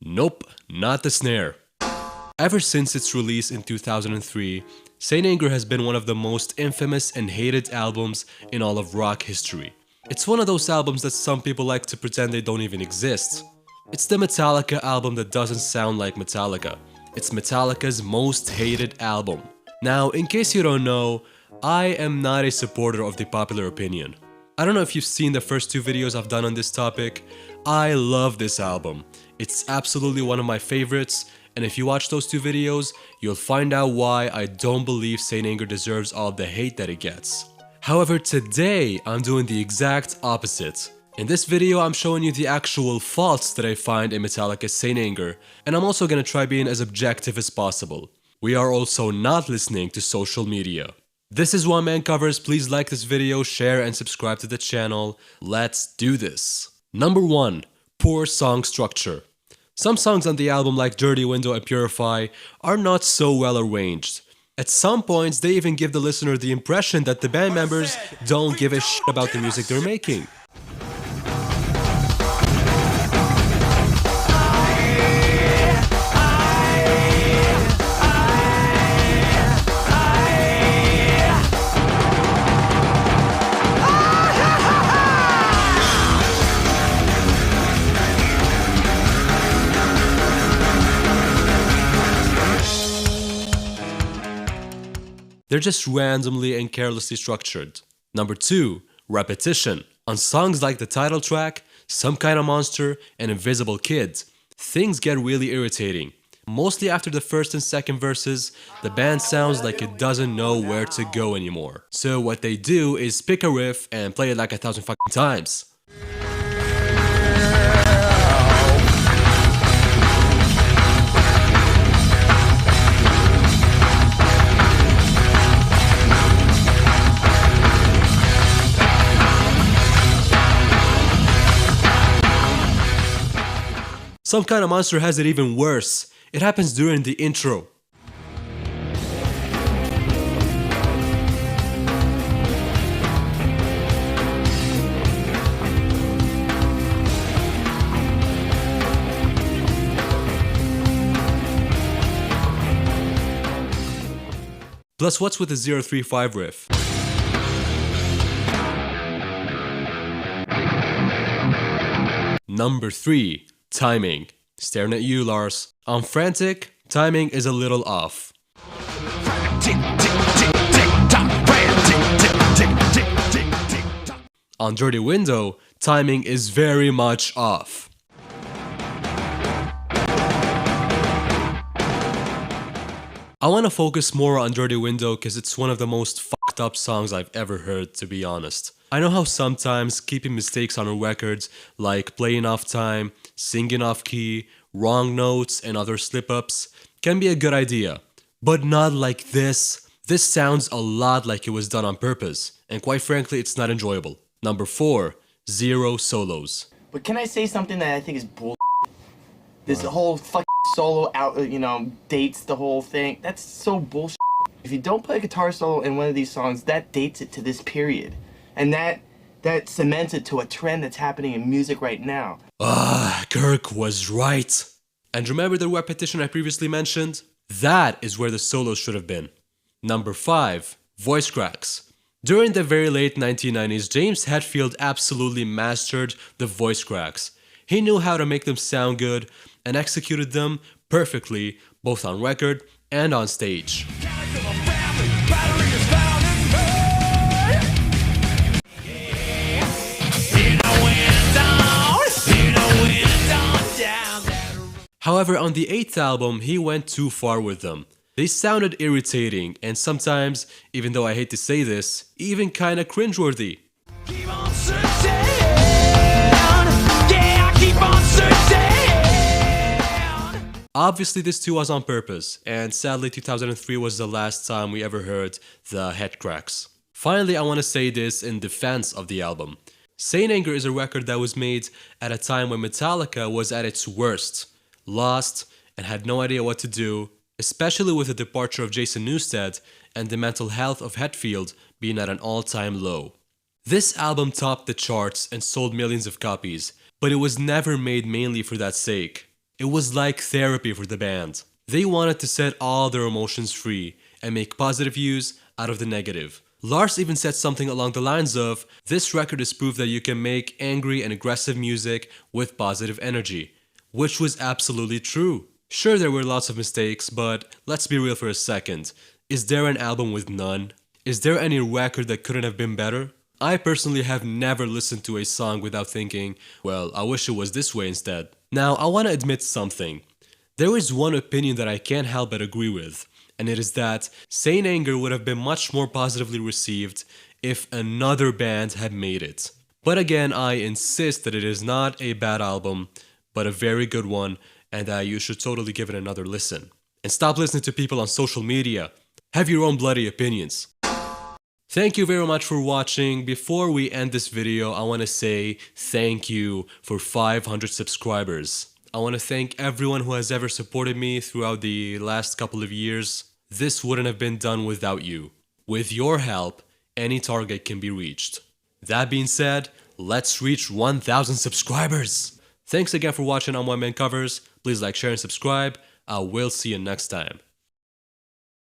Nope, not the snare. Ever since its release in 2003, ÇEBEŞ has been one of the most infamous and hated albums in all of rock history. It's one of those albums that some people like to pretend they don't even exist. It's the Metallica album that doesn't sound like Metallica. It's Metallica's most hated album. Now, in case you don't know, I am not a supporter of the popular opinion. I don't know if you've seen the first two videos I've done on this topic. I love this album. It's absolutely one of my favorites, and if you watch those two videos, you'll find out why I don't believe ÇEBEŞ deserves all the hate that it gets. However, today I'm doing the exact opposite. In this video, I'm showing you the actual faults that I find in Metallica's ÇEBEŞ, and I'm also gonna try being as objective as possible. We are also not listening to social media. This is One Man Covers. Please like this video, share, and subscribe to the channel. Let's do this. Number 1. Poor song structure. Some songs on the album like Dirty Window and Purify are not so well arranged. At some points, they even give the listener the impression that the band members don't give a shit about the music they're making. They're just randomly and carelessly structured. Number 2. Repetition. On songs like the title track, Some Kind of Monster, and Invisible Kid, things get really irritating. Mostly after the first and second verses, the band sounds like it doesn't know where to go anymore. So what they do is pick a riff and play it like 1,000 fucking times. Some Kind of Monster has it even worse. It happens during the intro. Plus, what's with the 035 riff? Number 3. Timing. Staring at you, Lars. On Frantic, timing is a little off. On Dirty Window, timing is very much off. I want to focus more on Dirty Window because it's one of the most fucked up songs I've ever heard, to be honest. I know how sometimes keeping mistakes on a record, like playing off time, singing off key, wrong notes, and other slip-ups, can be a good idea. But not like this. This sounds a lot like it was done on purpose, and quite frankly, it's not enjoyable. Number 4. Zero solos. But can I say something that I think is bull? This whole fucking solo out, dates the whole thing. That's so bullshit. If you don't play a guitar solo in one of these songs, that dates it to this period. And that cements it to a trend that's happening in music right now. Kirk was right. And remember the repetition I previously mentioned? That is where the solos should have been. Number 5. Voice cracks. During the very late 1990s, James Hetfield absolutely mastered the voice cracks. He knew how to make them sound good and executed them perfectly, both on record and on stage. However, on the 8th album, he went too far with them. They sounded irritating, and sometimes, even though I hate to say this, even kinda cringeworthy. Obviously, this too was on purpose, and sadly 2003 was the last time we ever heard the head cracks. Finally, I want to say this in defense of the album. ÇEBEŞ is a record that was made at a time when Metallica was at its worst, lost, and had no idea what to do, especially with the departure of Jason Newsted and the mental health of Hetfield being at an all-time low. This album topped the charts and sold millions of copies, but it was never made mainly for that sake. It was like therapy for the band. They wanted to set all their emotions free and make positive use out of the negative. Lars even said something along the lines of, "This record is proof that you can make angry and aggressive music with positive energy," which was absolutely true. Sure, there were lots of mistakes, but let's be real for a second. Is there an album with none? Is there any record that couldn't have been better? I personally have never listened to a song without thinking, well, I wish it was this way instead. Now, I want to admit something. There is one opinion that I can't help but agree with, and it is that Saint Anger would have been much more positively received if another band had made it. But again, I insist that it is not a bad album, but a very good one, and that you should totally give it another listen. And stop listening to people on social media. Have your own bloody opinions. Thank you very much for watching. Before we end this video, I want to say thank you for 500 subscribers. I want to thank everyone who has ever supported me throughout the last couple of years. This wouldn't have been done without you. With your help, any target can be reached. That being said, let's reach 1,000 subscribers. Thanks again for watching on One Man Covers. Please like, share, and subscribe. I will see you next time.